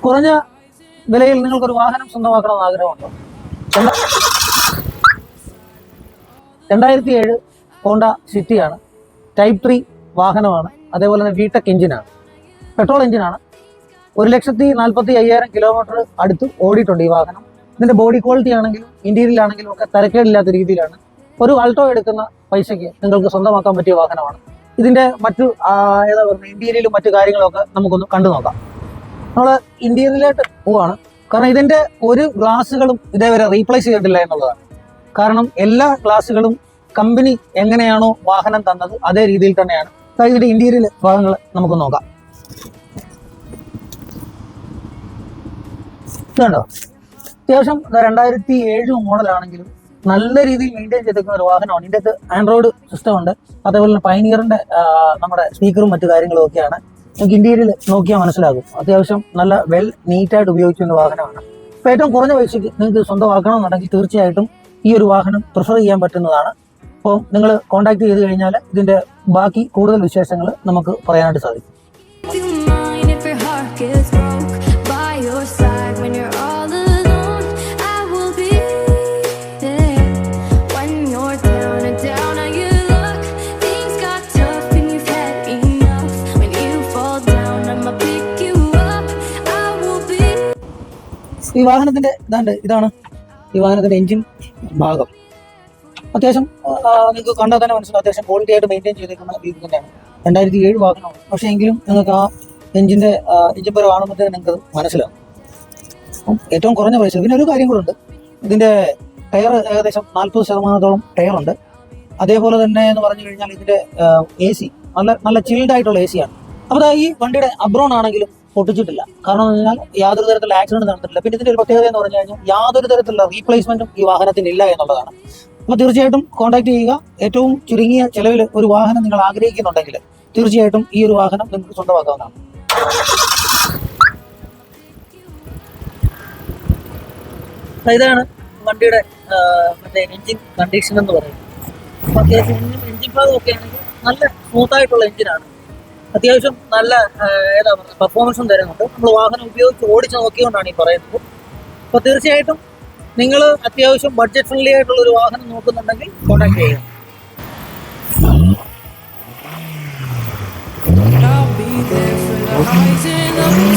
കുറഞ്ഞ വിലയിൽ നിങ്ങൾക്കൊരു വാഹനം സ്വന്തമാക്കണമെന്ന് ആഗ്രഹമുണ്ടോ? 2007 ഹോണ്ട സിറ്റിയാണ്. ടൈപ്പ് 3 വാഹനമാണ്. അതേപോലെ തന്നെ VTEC എഞ്ചിനാണ്, പെട്രോൾ എഞ്ചിനാണ്. 1,45,000 കിലോമീറ്റർ അടുത്ത് ഓടിയിട്ടുണ്ട് ഈ വാഹനം. ഇതിന്റെ ബോഡി ക്വാളിറ്റി ആണെങ്കിലും ഇന്റീരിയലാണെങ്കിലും ഒക്കെ തരക്കേടില്ലാത്ത രീതിയിലാണ്. ഒരു ആൾട്ടോ എടുക്കുന്ന പൈസയ്ക്ക് നിങ്ങൾക്ക് സ്വന്തമാക്കാൻ പറ്റിയ വാഹനമാണ്. ഇതിന്റെ മറ്റു ഇന്റീരിയലും മറ്റു കാര്യങ്ങളൊക്കെ നമുക്കൊന്ന് കണ്ടു നോക്കാം. നമ്മൾ ഇന്റീരിയലിലോട്ട് പോവാണ്. കാരണം ഇതിന്റെ ഒരു ഗ്ലാസുകളും ഇതേവരെ റീപ്ലേസ് ചെയ്തിട്ടില്ല എന്നുള്ളതാണ്. കാരണം എല്ലാ ഗ്ലാസുകളും കമ്പനി എങ്ങനെയാണോ വാഹനം തന്നത് അതേ രീതിയിൽ തന്നെയാണ്. ഇതിന്റെ ഇന്റീരിയൽ ഭാഗങ്ങൾ നമുക്ക് നോക്കാം. ഇതുണ്ടോ, അത്യാവശ്യം 2007 മോഡലാണെങ്കിലും നല്ല രീതിയിൽ മെയിൻറ്റെയിൻ ചെയ്തിരിക്കുന്ന ഒരു വാഹനമാണ്. ഇതിൻ്റെ അകത്ത് ആൻഡ്രോയിഡ് സിസ്റ്റം ഉണ്ട്. അതേപോലെ തന്നെ പയനിയറിന്റെ നമ്മുടെ സ്പീക്കറും മറ്റു കാര്യങ്ങളും ഒക്കെയാണ്. നമുക്ക് ഇന്റീരിയൽ നോക്കിയാൽ മനസ്സിലാകും. അത്യാവശ്യം നല്ല നീറ്റായിട്ട് ഉപയോഗിക്കുന്ന വാഹനമാണ്. ഇപ്പം ഏറ്റവും കുറഞ്ഞ പൈസയ്ക്ക് നിങ്ങൾക്ക് സ്വന്തമാക്കണമെന്നുണ്ടെങ്കിൽ തീർച്ചയായിട്ടും ഈ ഒരു വാഹനം പ്രിഫർ ചെയ്യാൻ പറ്റുന്നതാണ്. അപ്പോൾ നിങ്ങൾ കോൺടാക്ട് ചെയ്ത് കഴിഞ്ഞാൽ ഇതിന്റെ ബാക്കി കൂടുതൽ വിശേഷങ്ങൾ നമുക്ക് പറയാനായിട്ട് സാധിക്കും. ഈ വാഹനത്തിന്റെ ഇതാണ് ഈ വാഹനത്തിന്റെ എഞ്ചിൻ ഭാഗം. അത്യാവശ്യം നിങ്ങൾക്ക് കണ്ടാൽ തന്നെ മനസ്സിലാവും, അത്യാവശ്യം ക്വാളിറ്റി ആയിട്ട് മെയിൻറ്റെയിൻ ചെയ്തിരിക്കുന്ന രീതി തന്നെയാണ്. 2007 വാഹനമാണ്. പക്ഷേ എങ്കിലും നിങ്ങൾക്ക് ആ എഞ്ചിൻ പരം കാണുമ്പോഴത്തേക്ക് നിങ്ങൾക്ക് മനസ്സിലാവും. അപ്പം ഏറ്റവും കുറഞ്ഞ പൈസ. പിന്നെ ഒരു കാര്യം കൂടെ ഉണ്ട്, ഇതിന്റെ ടയർ ഏകദേശം 40% ടയറുണ്ട്. അതേപോലെ തന്നെ എന്ന് പറഞ്ഞു കഴിഞ്ഞാൽ ഇതിന്റെ AC നല്ല ചിൽഡ് ആയിട്ടുള്ള AC ആണ്. അപ്പോൾ ഈ വണ്ടിയുടെ അബ്രോൺ ആണെങ്കിലും പൊട്ടിച്ചിട്ടില്ല. കാരണം എന്ന് പറഞ്ഞാൽ യാതൊരു തരത്തിലുള്ള ആക്സിഡന്റ് നടന്നിട്ടില്ല. പിന്നെ ഇതിന്റെ ഒരു പ്രത്യേകത എന്ന് പറഞ്ഞു കഴിഞ്ഞാൽ യാതൊരു തരത്തിലുള്ള റീപ്ലേസ്മെന്റും ഈ വാഹനത്തിന് ഇല്ല എന്നുള്ളതാണ്. അപ്പോൾ തീർച്ചയായിട്ടും കോൺടാക്ട് ചെയ്യുക. ഏറ്റവും ചുരുങ്ങിയ ചെലവിൽ ഒരു വാഹനം നിങ്ങൾ ആഗ്രഹിക്കുന്നുണ്ടെങ്കിൽ തീർച്ചയായിട്ടും ഈ ഒരു വാഹനം നിങ്ങൾക്ക് സ്വന്തമാക്കാവുന്നതാണ്. ഇതാണ് വണ്ടിയുടെ മറ്റേ എഞ്ചിൻ കണ്ടീഷൻ എന്ന് പറയുന്നത്. അത്യാവശ്യം എഞ്ചിൻ ഭാഗം ഒക്കെ ആണെങ്കിൽ നല്ല സ്മൂത്തായിട്ടുള്ള എഞ്ചിനാണ്. അത്യാവശ്യം നല്ല പെർഫോമൻസും തരുന്നുണ്ട്. നമ്മൾ വാഹനം ഉപയോഗിച്ച് ഓടിച്ച് നോക്കിക്കൊണ്ടാണ് ഈ പറയുന്നത്. അപ്പോൾ തീർച്ചയായിട്ടും നിങ്ങൾ അത്യാവശ്യം ബഡ്ജറ്റ് ഫ്രണ്ട്ലി ആയിട്ടുള്ള ഒരു വാഹനം നോക്കുന്നുണ്ടെങ്കിൽ കോൺടാക്ട് ചെയ്യുക. I'll be there for the highs and the